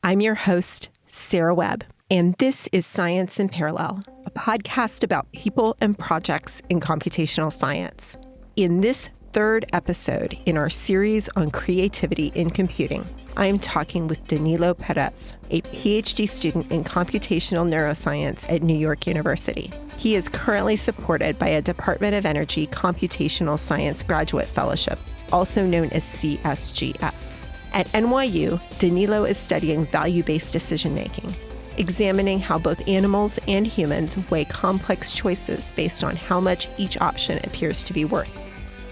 I'm your host, Sarah Webb, and this is Science in Parallel, a podcast about people and projects in computational science. In this third episode in our series on creativity in computing, I am talking with Danilo Pérez, a Ph.D. student in computational neuroscience at New York University. He is currently supported by a Department of Energy Computational Science Graduate Fellowship, also known as CSGF. At NYU, Danilo is studying value-based decision-making, examining how both animals and humans weigh complex choices based on how much each option appears to be worth.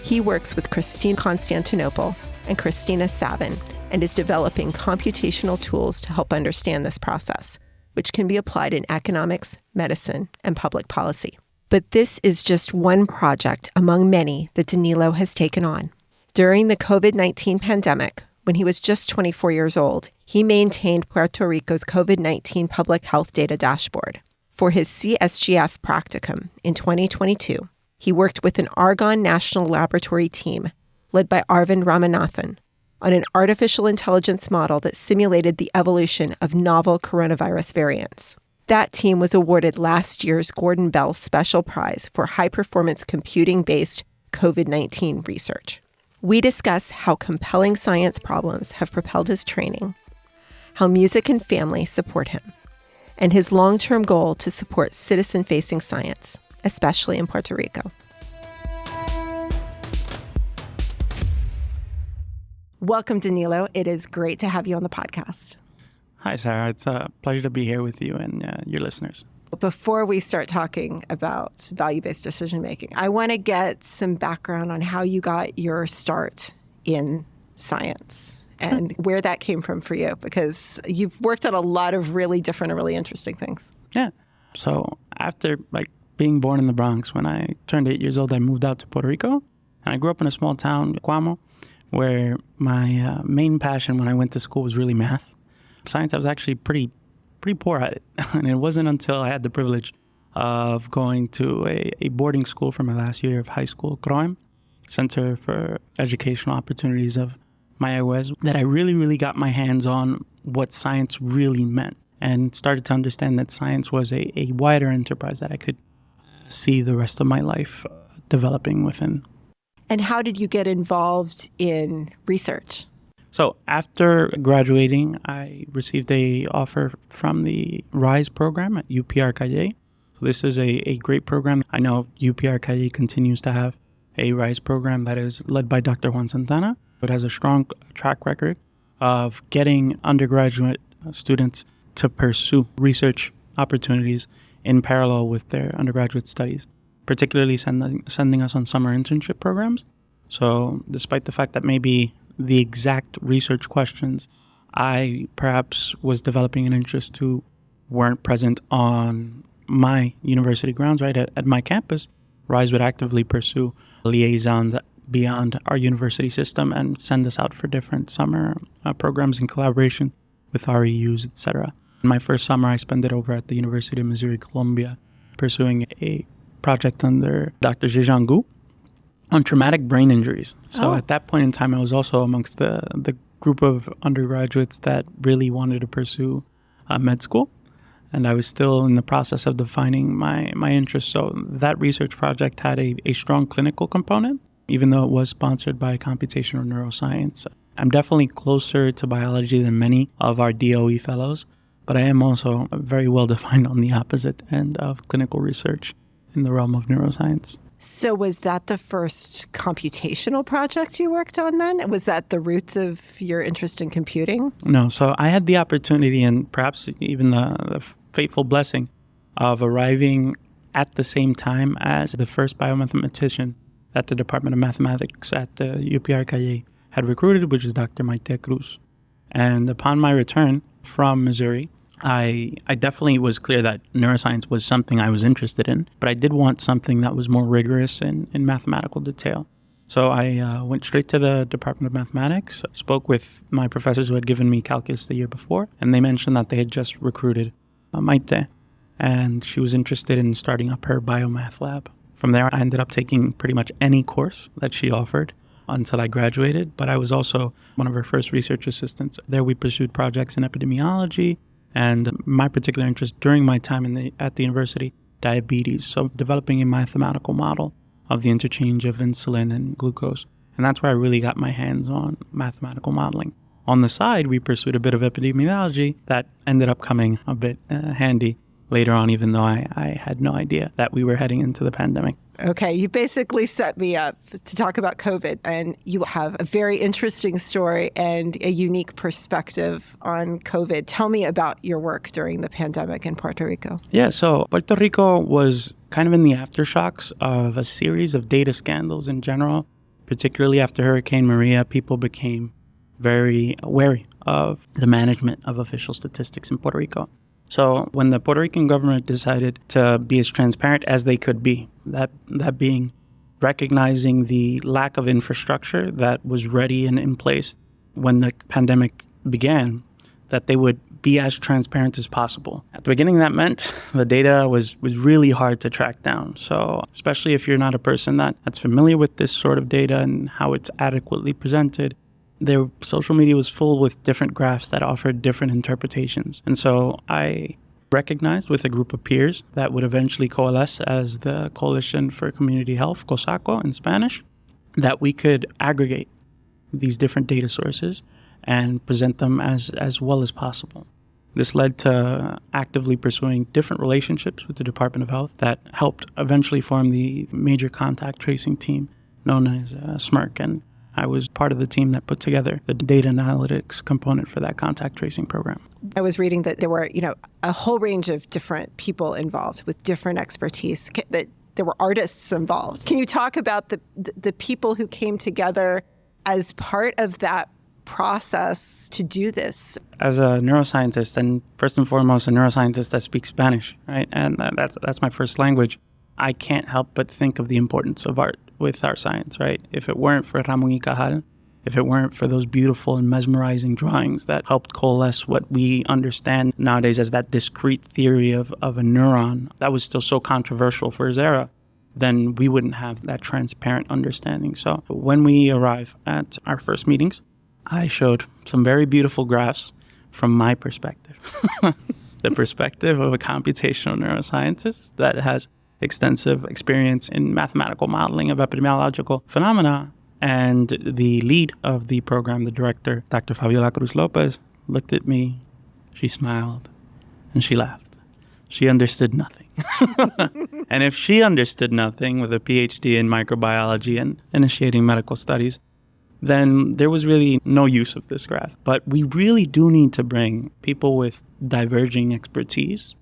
He works with Christine Constantinople and Christina Savin and is developing computational tools to help understand this process, which can be applied in economics, medicine, and public policy. But this is just one project among many that Danilo has taken on. During the COVID-19 pandemic, when he was just 24 years old, he maintained Puerto Rico's COVID-19 public health data dashboard. For his CSGF practicum in 2022, he worked with an Argonne National Laboratory team led by Arvind Ramanathan on an artificial intelligence model that simulated the evolution of novel coronavirus variants. That team was awarded last year's Gordon Bell Special Prize for high-performance computing-based COVID-19 research. We discuss how compelling science problems have propelled his training, how music and family support him, and his long-term goal to support citizen-facing science, especially in Puerto Rico. Welcome, Danilo. It is great to have you on the podcast. Hi, Sarah. It's a pleasure to be here with you and your listeners. Before we start talking about value-based decision-making, I want to get some background on how you got your start in science and where that came from for you, because you've worked on a lot of really different and really interesting things. Yeah. So after being born in the Bronx, when I turned 8 years old, I moved out to Puerto Rico. And I grew up in a small town, Cuamo, where my main passion when I went to school was really math. Science, I was actually pretty poor at it. And it wasn't until I had the privilege of going to a boarding school for my last year of high school, CROEM, Center for Educational Opportunities of Mayagüez, that I really got my hands on what science really meant and started to understand that science was a wider enterprise that I could see the rest of my life developing within. And how did you get involved in research? So after graduating, I received a offer from the RISE program at UPR-Calle. So this is a great program. I know UPR-Calle continues to have a RISE program that is led by Dr. Juan Santana. It has a strong track record of getting undergraduate students to pursue research opportunities in parallel with their undergraduate studies, particularly sending us on summer internship programs. So despite the fact that maybe the exact research questions I perhaps was developing an interest to weren't present on my university grounds, right, at my campus, RISE would actively pursue liaisons beyond our university system and send us out for different summer programs in collaboration with REUs, etc. My first summer, I spent it over at the University of Missouri-Columbia pursuing a project under Dr. Zhejiang Gu on traumatic brain injuries. So At that point in time, I was also amongst the group of undergraduates that really wanted to pursue med school. And I was still in the process of defining my interest. So that research project had a strong clinical component, even though it was sponsored by computational neuroscience. I'm definitely closer to biology than many of our DOE fellows, but I am also very well defined on the opposite end of clinical research in the realm of neuroscience. So was that the first computational project you worked on then? Was that the roots of your interest in computing? No. So I had the opportunity and perhaps even the fateful blessing of arriving at the same time as the first biomathematician that the Department of Mathematics at the UPR-Calle had recruited, which is Dr. Maite Cruz. And upon my return from Missouri, I definitely was clear that neuroscience was something I was interested in, but I did want something that was more rigorous in mathematical detail. So I went straight to the Department of Mathematics, spoke with my professors who had given me calculus the year before, and they mentioned that they had just recruited Maite, and she was interested in starting up her biomath lab. From there, I ended up taking pretty much any course that she offered, until I graduated, but I was also one of her first research assistants. There we pursued projects in epidemiology, and my particular interest during my time at the university, diabetes. So developing a mathematical model of the interchange of insulin and glucose. And that's where I really got my hands on mathematical modeling. On the side, we pursued a bit of epidemiology that ended up coming a bit handy later on, even though I had no idea that we were heading into the pandemic. Okay, you basically set me up to talk about COVID, and you have a very interesting story and a unique perspective on COVID. Tell me about your work during the pandemic in Puerto Rico. Yeah, so Puerto Rico was kind of in the aftershocks of a series of data scandals in general, particularly after Hurricane Maria. People became very wary of the management of official statistics in Puerto Rico. So when the Puerto Rican government decided to be as transparent as they could be, that being recognizing the lack of infrastructure that was ready and in place when the pandemic began, that they would be as transparent as possible. At the beginning, that meant the data was really hard to track down. So especially if you're not a person that's familiar with this sort of data and how it's adequately presented, their social media was full with different graphs that offered different interpretations. And so I recognized with a group of peers that would eventually coalesce as the Coalition for Community Health, COSACO in Spanish, that we could aggregate these different data sources and present them as well as possible. This led to actively pursuing different relationships with the Department of Health that helped eventually form the major contact tracing team known as SMRC. And I was part of the team that put together the data analytics component for that contact tracing program. I was reading that there were, a whole range of different people involved with different expertise, that there were artists involved. Can you talk about the people who came together as part of that process to do this? As a neuroscientist, and first and foremost, a neuroscientist that speaks Spanish, right? And that's my first language. I can't help but think of the importance of art with our science, right? If it weren't for Ramon y Cajal, if it weren't for those beautiful and mesmerizing drawings that helped coalesce what we understand nowadays as that discrete theory of a neuron that was still so controversial for his era, then we wouldn't have that transparent understanding. So when we arrive at our first meetings, I showed some very beautiful graphs from my perspective, the perspective of a computational neuroscientist that has extensive experience in mathematical modeling of epidemiological phenomena. And the lead of the program, the director, Dr. Fabiola Cruz Lopez, looked at me, she smiled, and she laughed. She understood nothing. And if she understood nothing with a Ph.D. in microbiology and initiating medical studies, then there was really no use of this graph. But we really do need to bring people with diverging expertise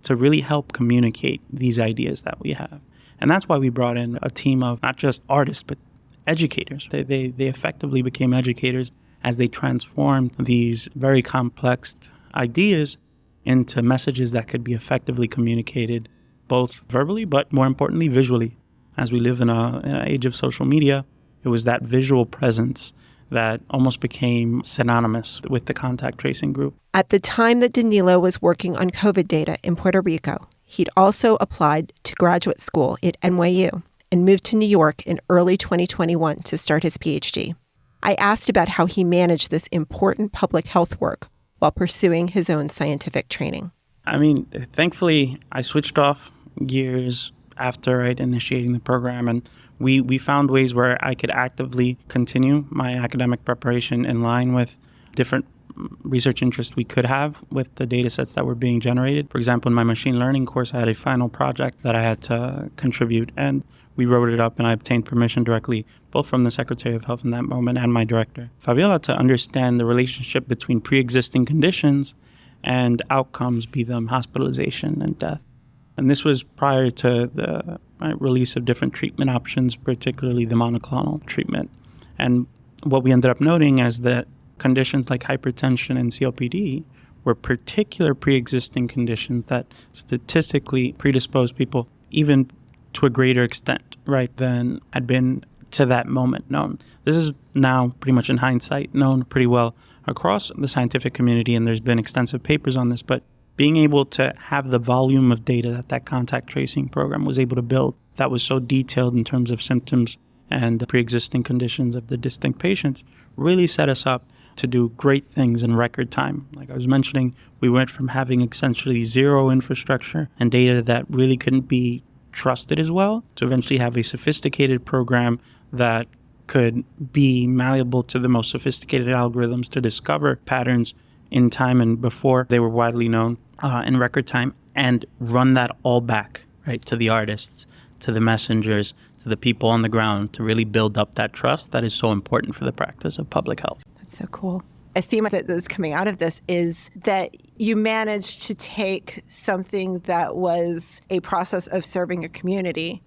to really help communicate these ideas that we have. And that's why we brought in a team of not just artists, but educators. They effectively became educators as they transformed these very complex ideas into messages that could be effectively communicated both verbally, but more importantly, visually. As we live in an age of social media, it was that visual presence that almost became synonymous with the contact tracing group. At the time that Danilo was working on COVID data in Puerto Rico, he'd also applied to graduate school at NYU and moved to New York in early 2021 to start his Ph.D. I asked about how he managed this important public health work while pursuing his own scientific training. I mean, thankfully, I switched off gears after initiating the program, and we found ways where I could actively continue my academic preparation in line with different research interests we could have with the data sets that were being generated. For example, in my machine learning course, I had a final project that I had to contribute, and we wrote it up, and I obtained permission directly, both from the Secretary of Health in that moment and my director, Fabiola, to understand the relationship between pre-existing conditions and outcomes, be them hospitalization and death. And this was prior to the release of different treatment options, particularly the monoclonal treatment. And what we ended up noting is that conditions like hypertension and COPD were particular pre-existing conditions that statistically predisposed people even to a greater extent, right, than had been to that moment known. This is now pretty much in hindsight known pretty well across the scientific community, and there's been extensive papers on this, but being able to have the volume of data that contact tracing program was able to build that was so detailed in terms of symptoms and the pre-existing conditions of the distinct patients really set us up to do great things in record time. Like I was mentioning, we went from having essentially zero infrastructure and data that really couldn't be trusted as well to eventually have a sophisticated program that could be malleable to the most sophisticated algorithms to discover patterns in time and before they were widely known in record time, and run that all back, right, to the artists, to the messengers, to the people on the ground, to really build up that trust that is so important for the practice of public health. That's so cool. A theme that is coming out of this is that you managed to take something that was a process of serving a community,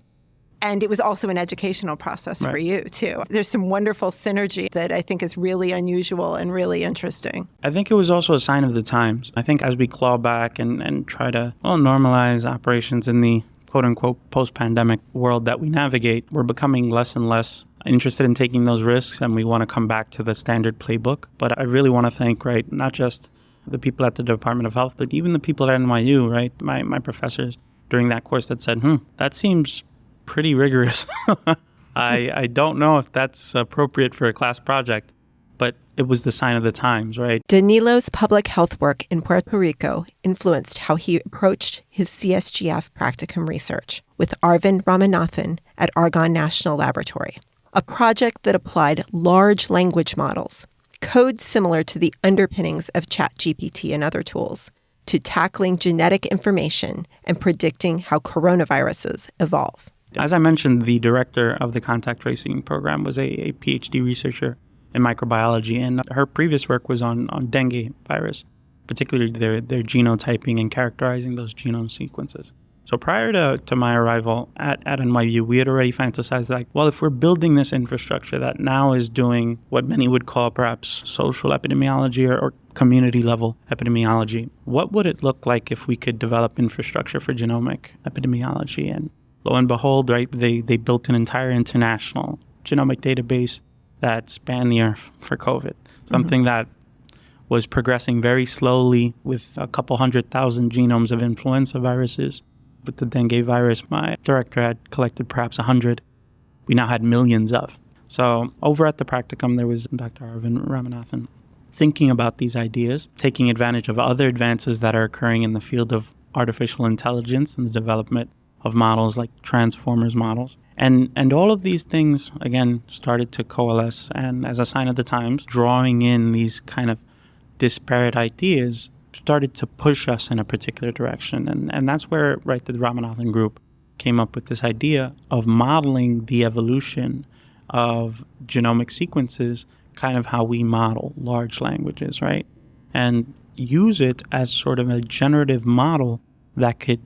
and it was also an educational process for you, too. There's some wonderful synergy that I think is really unusual and really interesting. I think it was also a sign of the times. I think as we claw back and try to normalize operations in the quote-unquote post-pandemic world that we navigate, we're becoming less and less interested in taking those risks, and we want to come back to the standard playbook. But I really want to thank, right, not just the people at the Department of Health, but even the people at NYU, right, my professors during that course that said, that seems pretty rigorous. I don't know if that's appropriate for a class project, but it was the sign of the times, right? Danilo's public health work in Puerto Rico influenced how he approached his CSGF practicum research with Arvind Ramanathan at Argonne National Laboratory, a project that applied large language models, code similar to the underpinnings of ChatGPT and other tools, to tackling genetic information and predicting how coronaviruses evolve. As I mentioned, the director of the contact tracing program was a Ph.D. researcher in microbiology, and her previous work was on dengue virus, particularly their genotyping and characterizing those genome sequences. So prior to my arrival at NYU, we had already fantasized like, well, if we're building this infrastructure that now is doing what many would call perhaps social epidemiology or community level epidemiology, what would it look like if we could develop infrastructure for genomic epidemiology? And lo and behold, right, they built an entire international genomic database that spanned the earth for COVID, something that was progressing very slowly with a couple 100,000 genomes of influenza viruses. With the dengue virus, my director had collected perhaps 100. We now had millions of. So over at the practicum, there was Dr. Arvind Ramanathan thinking about these ideas, taking advantage of other advances that are occurring in the field of artificial intelligence and the development of models like transformers models. And all of these things, again, started to coalesce, and as a sign of the times, drawing in these kind of disparate ideas started to push us in a particular direction. And that's where, right, the Ramanathan group came up with this idea of modeling the evolution of genomic sequences, kind of how we model large languages, right? And use it as sort of a generative model that could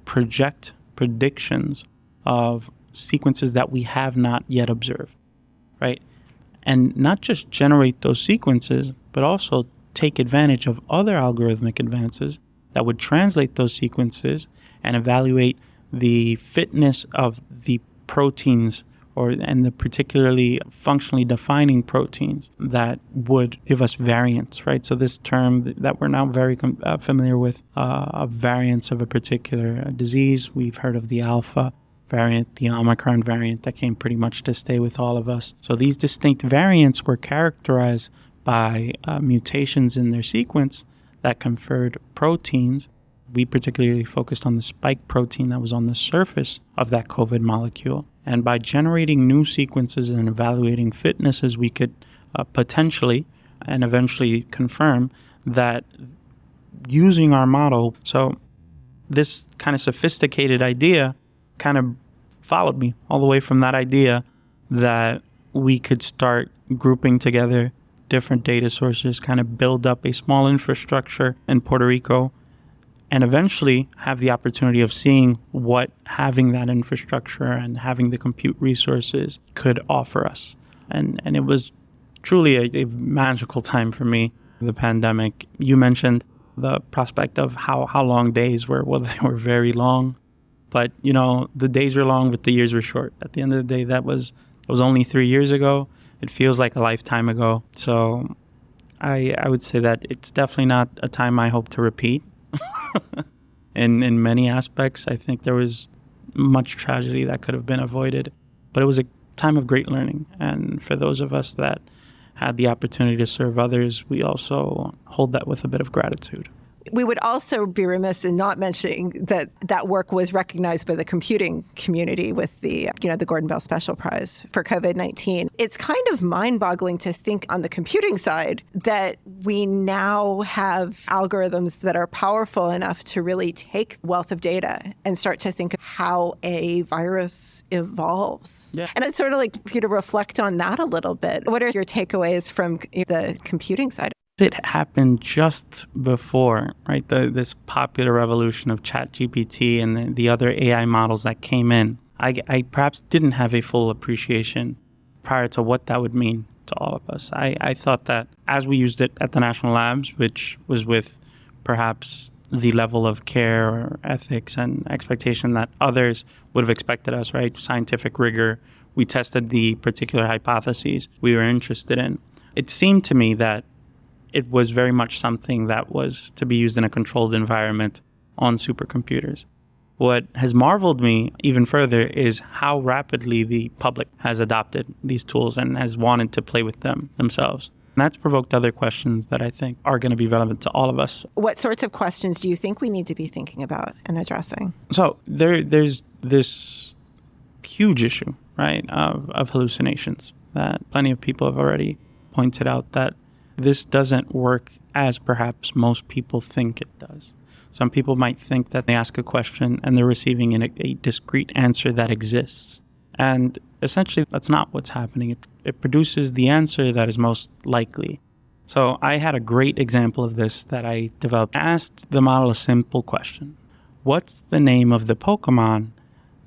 project predictions of sequences that we have not yet observed, right? And not just generate those sequences, but also take advantage of other algorithmic advances that would translate those sequences and evaluate the fitness of the proteins and the particularly functionally defining proteins that would give us variants, right? So this term that we're now very familiar with, of variants of a particular disease. We've heard of the alpha variant, the Omicron variant that came pretty much to stay with all of us. So these distinct variants were characterized by mutations in their sequence that conferred proteins. We particularly focused on the spike protein that was on the surface of that COVID molecule. And by generating new sequences and evaluating fitnesses, we could potentially and eventually confirm that using our model. So this kind of sophisticated idea kind of followed me all the way from that idea that we could start grouping together different data sources, kind of build up a small infrastructure in Puerto Rico, and eventually have the opportunity of seeing what having that infrastructure and having the compute resources could offer us. And it was truly a magical time for me, the pandemic. You mentioned the prospect of how long days were. Well, they were very long, but you know, the days were long, but the years were short. At the end of the day, that was only 3 years ago. It feels like a lifetime ago. So I would say that it's definitely not a time I hope to repeat. In many aspects, I think there was much tragedy that could have been avoided. But it was a time of great learning. And for those of us that had the opportunity to serve others, we also hold that with a bit of gratitude. We would also be remiss in not mentioning that that work was recognized by the computing community with the Gordon Bell Special Prize for COVID-19. It's kind of mind-boggling to think on the computing side that we now have algorithms that are powerful enough to really take wealth of data and start to think of how a virus evolves. Yeah. And I'd sort of like you to reflect on that a little bit. What are your takeaways from the computing side? It happened just before, right, this popular revolution of ChatGPT and the other AI models that came in. I perhaps didn't have a full appreciation prior to what that would mean to all of us. I thought that as we used it at the national labs, which was with perhaps the level of care or ethics and expectation that others would have expected us, right, scientific rigor, we tested the particular hypotheses we were interested in. It seemed to me that it was very much something that was to be used in a controlled environment on supercomputers. What has marveled me even further is how rapidly the public has adopted these tools and has wanted to play with them themselves. And that's provoked other questions that I think are going to be relevant to all of us. What sorts of questions do you think we need to be thinking about and addressing? So there's this huge issue, right, of hallucinations that plenty of people have already pointed out that this doesn't work as perhaps most people think it does. Some people might think that they ask a question and they're receiving a discrete answer that exists. And essentially, that's not what's happening. It produces the answer that is most likely. So I had a great example of this that I developed. I asked the model a simple question. What's the name of the Pokemon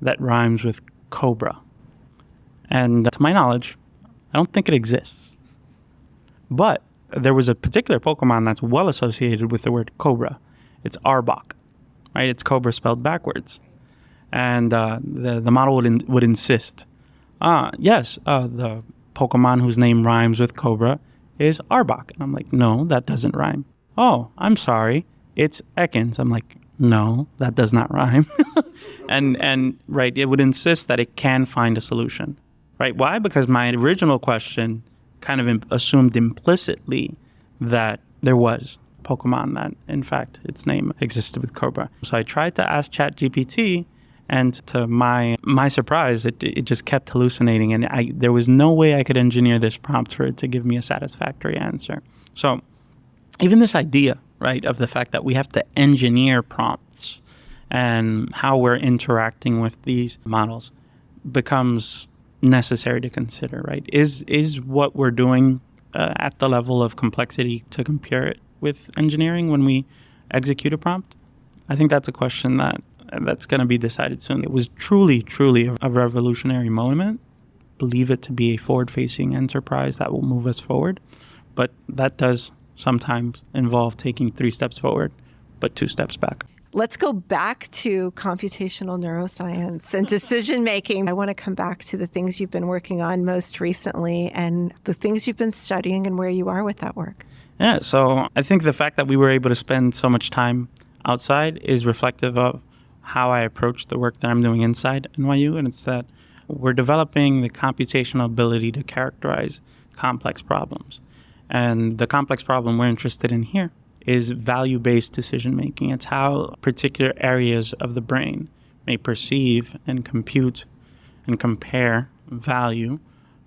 that rhymes with cobra? And to my knowledge, I don't think it exists. But there was a particular Pokemon that's well associated with the word cobra. It's Arbok, right? It's cobra spelled backwards. And the model would insist, yes, the Pokemon whose name rhymes with cobra is Arbok. And I'm like, no, that doesn't rhyme. Oh, I'm sorry, it's Ekans. I'm like, no, that does not rhyme. and right, it would insist that it can find a solution, right? Why? Because my original question kind of assumed implicitly that there was Pokemon that, in fact, its name existed with cobra. So I tried to ask ChatGPT, and to my surprise, it just kept hallucinating, and there was no way I could engineer this prompt for it to give me a satisfactory answer. So even this idea, right, of the fact that we have to engineer prompts and how we're interacting with these models becomes necessary to consider, right? Is what we're doing at the level of complexity to compare it with engineering when we execute a prompt? I think that's a question that's going to be decided soon. It was truly a revolutionary moment. Believe it to be a forward-facing enterprise that will move us forward, but that does sometimes involve taking 3 steps forward, but 2 steps back. Let's go back to computational neuroscience and decision-making. I want to come back to the things you've been working on most recently and the things you've been studying and where you are with that work. Yeah, so I think the fact that we were able to spend so much time outside is reflective of how I approach the work that I'm doing inside NYU, and it's that we're developing the computational ability to characterize complex problems. And the complex problem we're interested in here is value-based decision-making. It's how particular areas of the brain may perceive and compute and compare value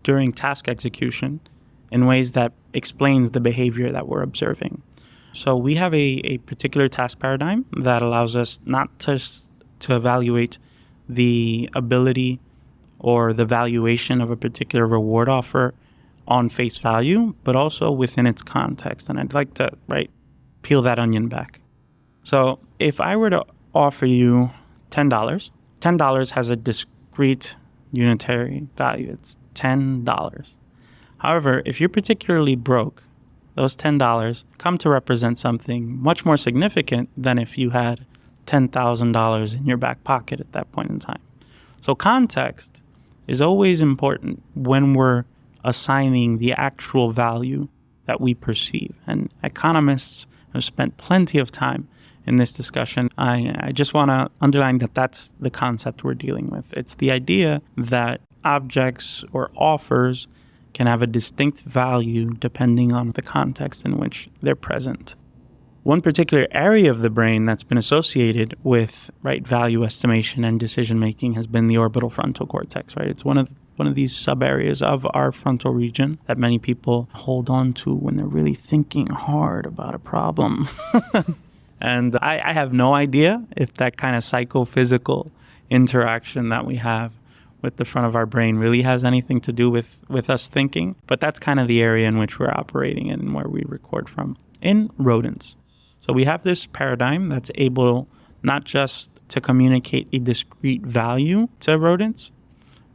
during task execution in ways that explains the behavior that we're observing. So we have a particular task paradigm that allows us not just to evaluate the ability or the valuation of a particular reward offer on face value, but also within its context. And I'd like to, peel that onion back. So if I were to offer you $10 has a discrete unitary value. It's $10. However, if you're particularly broke, those $10 come to represent something much more significant than if you had $10,000 in your back pocket at that point in time. So context is always important when we're assigning the actual value that we perceive. And economists have spent plenty of time in this discussion. I just want to underline that that's the concept we're dealing with. It's the idea that objects or offers can have a distinct value depending on the context in which they're present. One particular area of the brain that's been associated with value estimation and decision making has been the orbital frontal cortex. It's one of these sub areas of our frontal region that many people hold on to when they're really thinking hard about a problem. And I have no idea if that kind of psychophysical interaction that we have with the front of our brain really has anything to do with us thinking, but that's kind of the area in which we're operating in and where we record from in rodents. So we have this paradigm that's able not just to communicate a discrete value to rodents,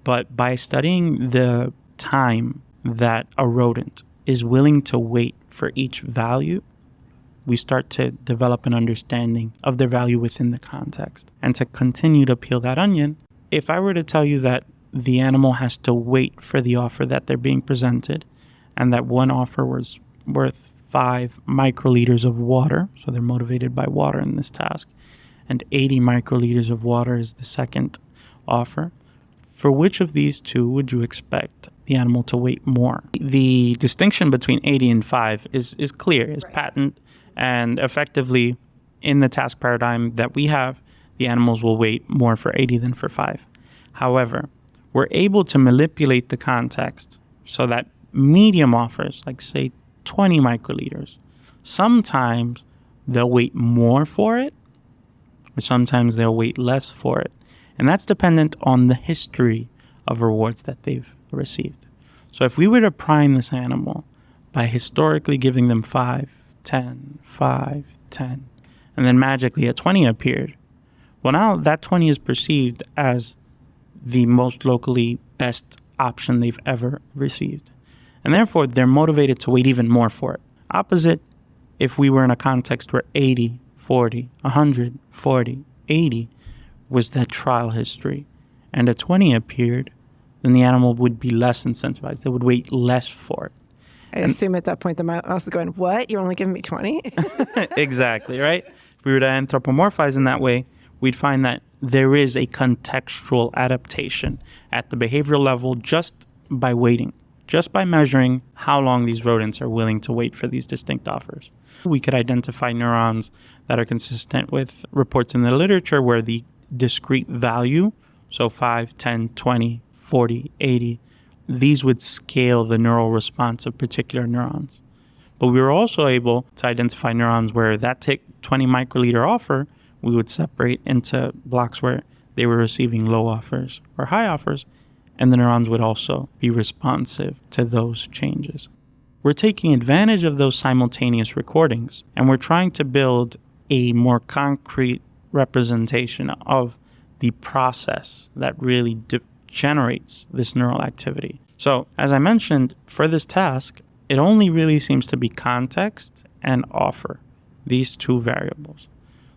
but by studying the time that a rodent is willing to wait for each value, we start to develop an understanding of their value within the context. And to continue to peel that onion, if I were to tell you that the animal has to wait for the offer that they're being presented, and that one offer was worth 5 microliters of water, so they're motivated by water in this task, and 80 microliters of water is the second offer, for which of these two would you expect the animal to wait more? The distinction between 80 and 5 is clear, is patent, and effectively in the task paradigm that we have, the animals will wait more for 80 than for 5. However, we're able to manipulate the context so that medium offers, like say 20 microliters, sometimes they'll wait more for it, or sometimes they'll wait less for it. And that's dependent on the history of rewards that they've received. So if we were to prime this animal by historically giving them 5, 10, 5, 10, and then magically a 20 appeared, well, now that 20 is perceived as the most locally best option they've ever received. And therefore, they're motivated to wait even more for it. Opposite, if we were in a context where 80, 40, 100, 40, 80 was that trial history, and a 20 appeared, then the animal would be less incentivized. They would wait less for it. I assume at that point the mouse is going, what? You're only giving me 20? Exactly, right? If we were to anthropomorphize in that way, we'd find that there is a contextual adaptation at the behavioral level just by waiting, just by measuring how long these rodents are willing to wait for these distinct offers. We could identify neurons that are consistent with reports in the literature where the discrete value, so 5, 10, 20, 40, 80, these would scale the neural response of particular neurons. But we were also able to identify neurons where that 20 microliter offer, we would separate into blocks where they were receiving low offers or high offers, and the neurons would also be responsive to those changes. We're taking advantage of those simultaneous recordings, and we're trying to build a more concrete representation of the process that really generates this neural activity. So, as I mentioned, for this task, it only really seems to be context and offer, these two variables.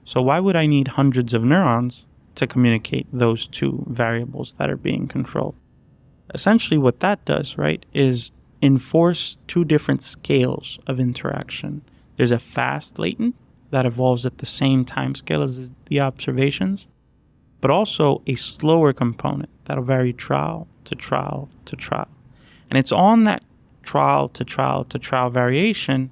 So why would I need hundreds of neurons to communicate those two variables that are being controlled? Essentially what that does, is enforce two different scales of interaction. There's a fast latent that evolves at the same time scale as the observations, but also a slower component that'll vary trial to trial to trial. And it's on that trial to trial to trial variation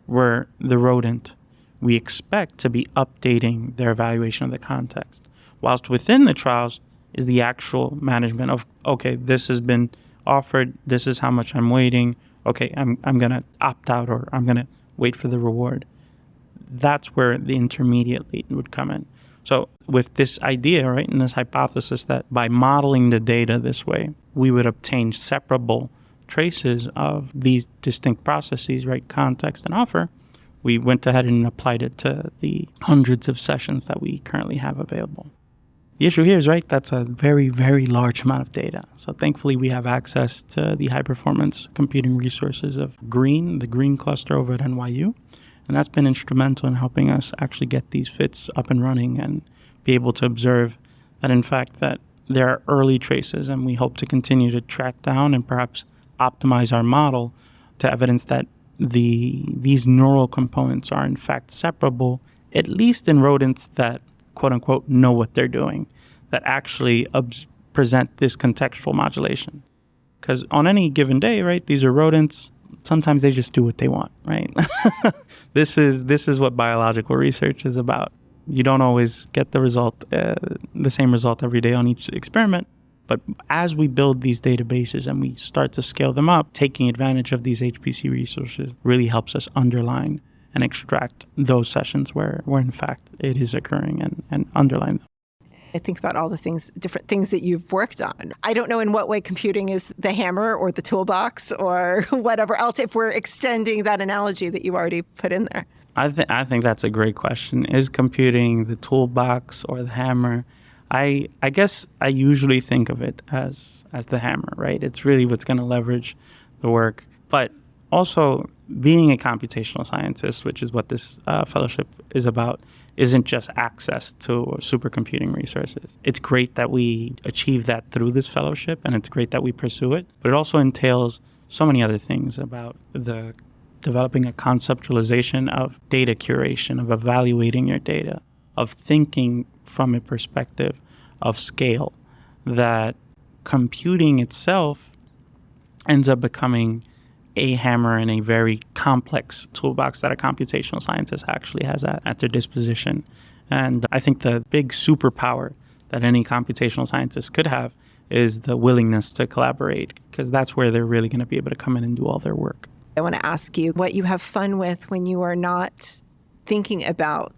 where the rodent we expect to be updating their evaluation of the context. Whilst within the trials is the actual management of, okay, this has been offered, this is how much I'm waiting, okay, I'm going to opt out or I'm going to wait for the reward. That's where the intermediate latent would come in. So with this idea, and this hypothesis that by modeling the data this way, we would obtain separable traces of these distinct processes, context and offer, we went ahead and applied it to the hundreds of sessions that we currently have available. The issue here is, that's a very, very large amount of data. So thankfully, we have access to the high-performance computing resources of the Green cluster over at NYU. And that's been instrumental in helping us actually get these fits up and running and be able to observe that, in fact, that there are early traces, and we hope to continue to track down and perhaps optimize our model to evidence that these neural components are in fact separable, at least in rodents that quote unquote know what they're doing, that actually present this contextual modulation. Because on any given day, right, these are rodents. Sometimes they just do what they want, right? This is what biological research is about. You don't always get the same result every day on each experiment. But as we build these databases and we start to scale them up, taking advantage of these HPC resources really helps us underline and extract those sessions where in fact it is occurring and underline them. I think about all the different things that you've worked on. I don't know in what way computing is the hammer or the toolbox or whatever else, if we're extending that analogy that you already put in there. I think that's a great question. Is computing the toolbox or the hammer? I guess I usually think of it as the hammer, right? It's really what's going to leverage the work. But also, being a computational scientist, which is what this fellowship is about, isn't just access to supercomputing resources. It's great that we achieve that through this fellowship, and it's great that we pursue it. But it also entails so many other things about the developing a conceptualization of data curation, of evaluating your data, of thinking from a perspective of scale, that computing itself ends up becoming a hammer and a very complex toolbox that a computational scientist actually has at their disposition. And I think the big superpower that any computational scientist could have is the willingness to collaborate, because that's where they're really going to be able to come in and do all their work. I want to ask you what you have fun with when you are not thinking about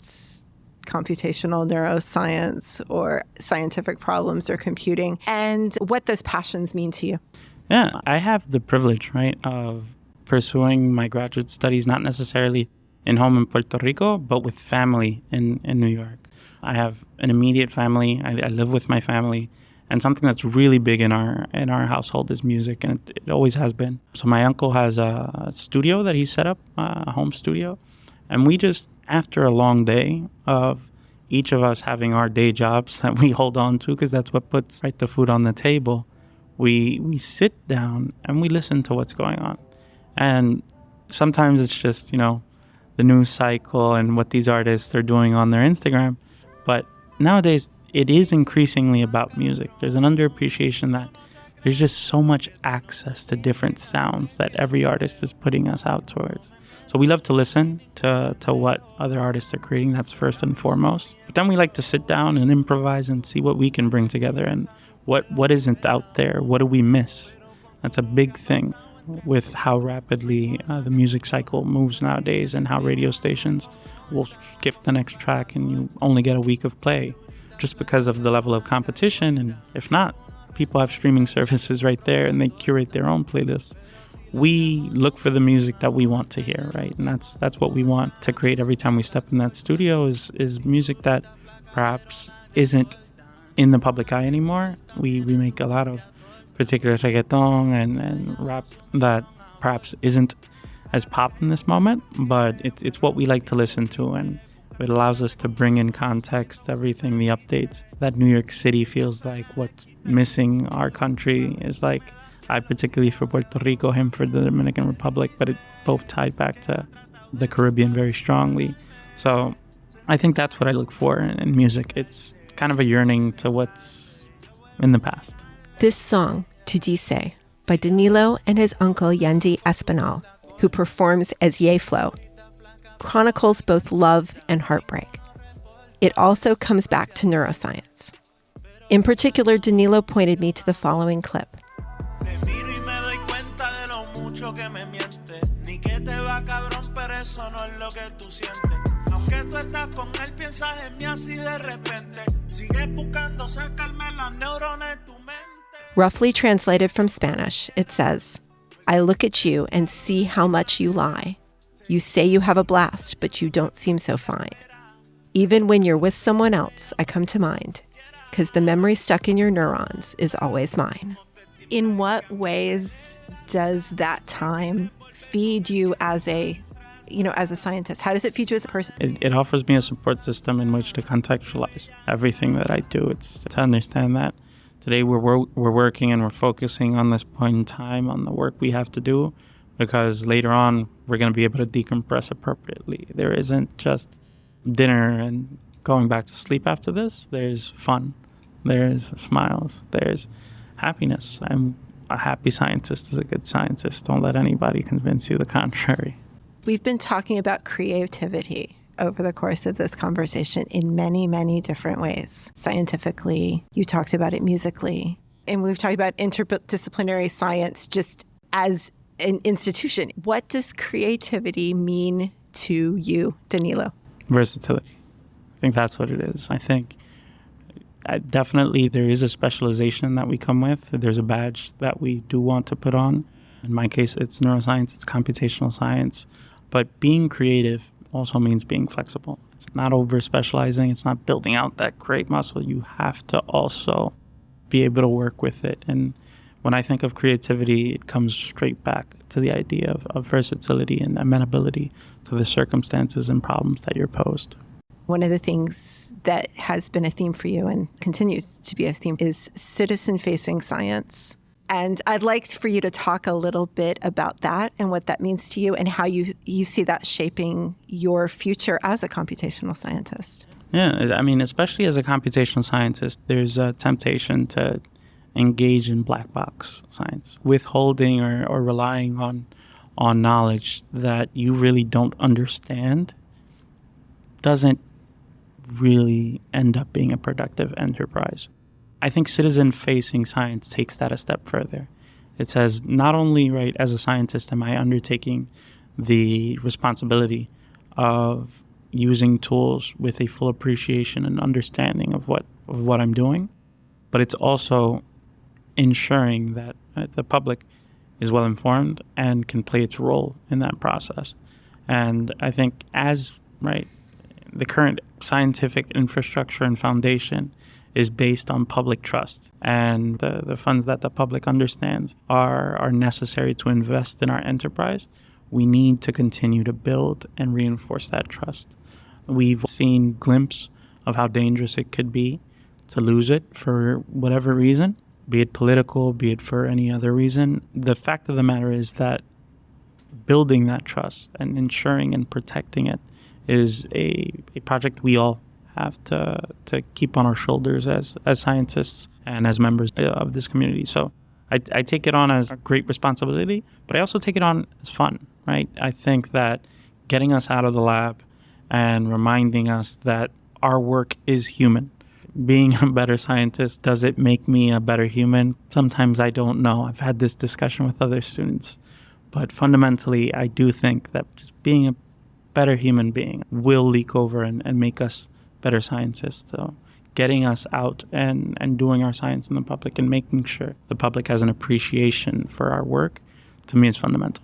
computational neuroscience or scientific problems or computing, and what those passions mean to you. Yeah, I have the privilege, right, of pursuing my graduate studies, not necessarily in home in Puerto Rico, but with family in New York. I have an immediate family. I live with my family. And something that's really big in our household is music, and it always has been. So my uncle has a studio that he set up, a home studio. And we just, after a long day of each of us having our day jobs that we hold on to, because that's what puts the food on the table, we sit down and we listen to what's going on. And sometimes it's just, the news cycle and what these artists are doing on their Instagram. But nowadays, it is increasingly about music. There's an underappreciation that there's just so much access to different sounds that every artist is putting us out towards. So we love to listen to what other artists are creating. That's first and foremost. But then we like to sit down and improvise and see what we can bring together and what isn't out there. What do we miss? That's a big thing with how rapidly the music cycle moves nowadays, and how radio stations will skip the next track and you only get a week of play just because of the level of competition. And if not, people have streaming services right there and they curate their own playlists. We look for the music that we want to hear, right? And that's what we want to create every time we step in that studio is music that perhaps isn't in the public eye anymore. We make a lot of particular reggaeton and rap that perhaps isn't as pop in this moment, but it's what we like to listen to, and it allows us to bring in context, everything, the updates that New York City feels like, what's missing our country is like. I particularly for Puerto Rico, him for the Dominican Republic, but it both tied back to the Caribbean very strongly. So I think that's what I look for in music. It's kind of a yearning to what's in the past. This song, Tu Dice, by Danilo and his uncle Yendi Espinal, who performs as Yeflo, chronicles both love and heartbreak. It also comes back to neuroscience. In particular, Danilo pointed me to the following clip. Roughly translated from Spanish, it says, "I look at you and see how much you lie. You say you have a blast, but you don't seem so fine. Even when you're with someone else, I come to mind, 'cause the memory stuck in your neurons is always mine." In what ways does that time feed you as a scientist? How does it feed you as a person? It offers me a support system in which to contextualize everything that I do. It's to understand that today we're working and we're focusing on this point in time on the work we have to do, because later on we're going to be able to decompress appropriately. There isn't just dinner and going back to sleep after this. There's fun. there's smiles, there's happiness. I'm a happy scientist is a good scientist. Don't let anybody convince you the contrary. We've been talking about creativity over the course of this conversation in many, many different ways. Scientifically, you talked about it musically, and we've talked about interdisciplinary science just as an institution. What does creativity mean to you, Danilo? Versatility. I think that's what it is. I think definitely there is a specialization that we come with. There's a badge that we do want to put on. In my case, it's neuroscience, it's computational science. But being creative also means being flexible. It's not over-specializing. It's not building out that great muscle. You have to also be able to work with it. And when I think of creativity, it comes straight back to the idea of versatility and amenability to the circumstances and problems that you're posed. One of the things that has been a theme for you and continues to be a theme is citizen-facing science. And I'd like for you to talk a little bit about that and what that means to you and how you see that shaping your future as a computational scientist. Yeah, I mean, especially as a computational scientist, there's a temptation to engage in black box science, withholding or relying on knowledge that you really don't understand doesn't really end up being a productive enterprise. I think citizen-facing science takes that a step further. It says, not only, right, as a scientist am I undertaking the responsibility of using tools with a full appreciation and understanding of what I'm doing, but it's also ensuring that the public is well informed and can play its role in that process. And I think as, right, the current scientific infrastructure and foundation is based on public trust, and the funds that the public understands are necessary to invest in our enterprise. We need to continue to build and reinforce that trust. We've seen glimpses of how dangerous it could be to lose it for whatever reason, be it political, be it for any other reason. The fact of the matter is that building that trust and ensuring and protecting it is a project we all have to keep on our shoulders as scientists and as members of this community. So I take it on as a great responsibility, but I also take it on as fun, right? I think that getting us out of the lab and reminding us that our work is human. Being a better scientist, does it make me a better human? Sometimes I don't know. I've had this discussion with other students. But fundamentally, I do think that just being a better human being will leak over and make us better scientists. So getting us out and doing our science in the public and making sure the public has an appreciation for our work, to me, is fundamental.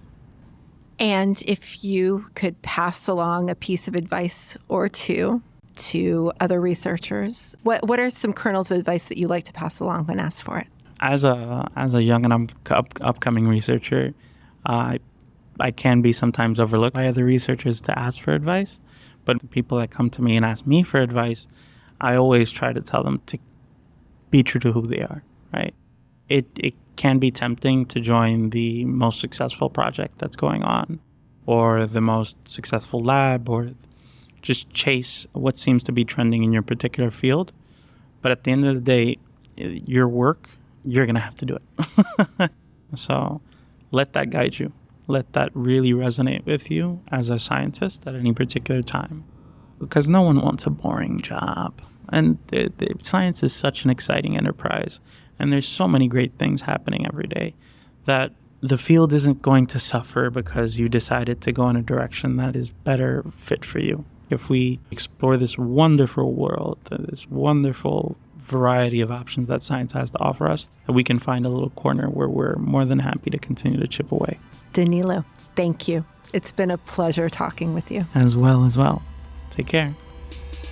And if you could pass along a piece of advice or two to other researchers, what are some kernels of advice that you like to pass along when asked for it? As a young and upcoming researcher, I can be sometimes overlooked by other researchers to ask for advice. But the people that come to me and ask me for advice, I always try to tell them to be true to who they are, right? It can be tempting to join the most successful project that's going on, or the most successful lab, or just chase what seems to be trending in your particular field. But at the end of the day, your work, you're going to have to do it. So let that guide you. Let that really resonate with you as a scientist at any particular time. Because no one wants a boring job. And the science is such an exciting enterprise. And there's so many great things happening every day that the field isn't going to suffer because you decided to go in a direction that is better fit for you. If we explore this wonderful world, this wonderful variety of options that science has to offer us, that we can find a little corner where we're more than happy to continue to chip away. Danilo, thank you. It's been a pleasure talking with you. As well. Take care.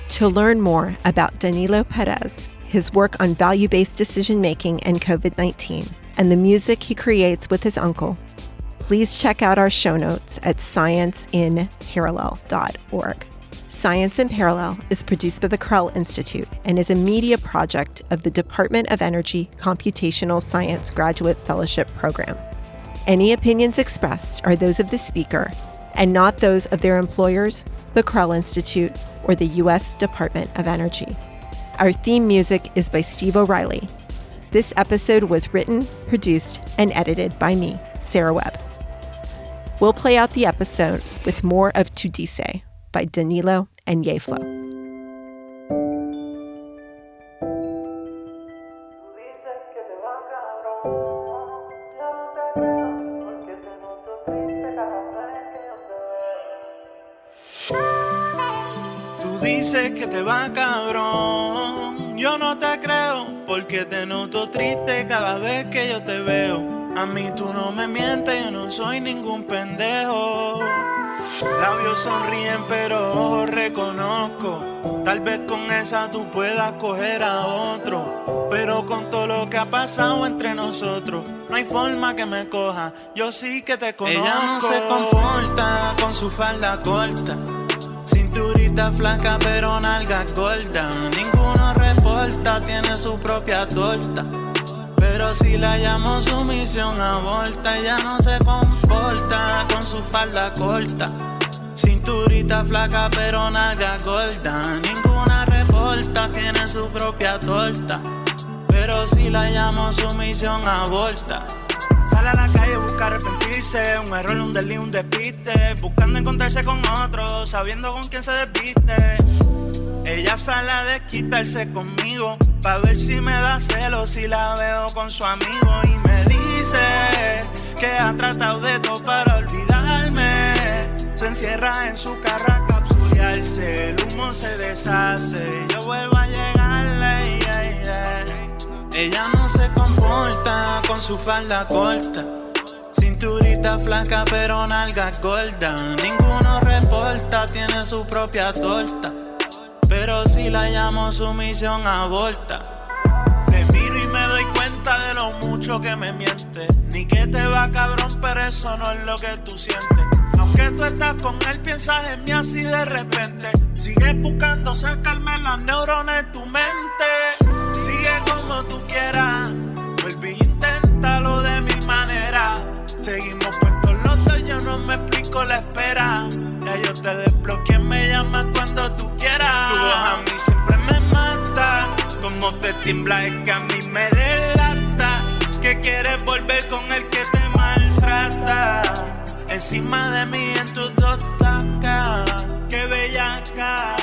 To learn more about Danilo Pérez, his work on value-based decision-making and COVID-19, and the music he creates with his uncle, please check out our show notes at scienceinparallel.org. Science in Parallel is produced by the Krell Institute and is a media project of the Department of Energy Computational Science Graduate Fellowship Program. Any opinions expressed are those of the speaker and not those of their employers, the Krell Institute, or the U.S. Department of Energy. Our theme music is by Steve O'Reilly. This episode was written, produced, and edited by me, Sarah Webb. We'll play out the episode with more of Tu Dice by Danilo and Yeflo. Dices que te va cabrón, yo no te creo, porque te noto triste cada vez que yo te veo. A mí tú no me mientes, yo no soy ningún pendejo. Labios sonríen pero ojos reconozco. Tal vez con esa tú puedas coger a otro, pero con todo lo que ha pasado entre nosotros no hay forma que me coja, yo sí que te conozco. Ella no se comporta con su falda corta, cinturita flaca pero nalgas gorda. Ninguno reporta, tiene su propia torta, pero si la llamo su misión aborta. Ella no se comporta con su falda corta, cinturita flaca pero nalgas gorda. Ninguna reporta, tiene su propia torta, pero si la llamo su misión aborta. Sale a la calle, busca arrepentirse, un error, un delito, un despiste, buscando encontrarse con otro, sabiendo con quién se desviste. Ella sale a desquitarse conmigo, pa' ver si me da celos si la veo con su amigo. Y me dice que ha tratado de todo para olvidarme, se encierra en su carro a capsulearse, el humo se deshace, yo vuelvo a llegarle, yeah, yeah. Ella no se comporta con su falda corta, cinturita flaca pero nalgas gorda. Ninguno reporta, tiene su propia torta, pero si la llamo su misión aborta. Te miro y me doy cuenta de lo mucho que me mientes. Ni que te va cabrón, pero eso no es lo que tú sientes. Aunque tú estás con él, piensas en mí así de repente. Sigues buscando sacarme las neuronas de tu mente. Sigue como tú quieras, vuelve y inténtalo de mi manera. Seguimos puestos los dos, yo no me explico la espera. Ya yo te desbloqueé, me llamas cuando tú quieras. Tu voz a mí siempre me mata, como te tiembla es que a mí me delata. Que quieres volver con el que te maltrata, encima de mí en tus dos tacas. Qué bellaca.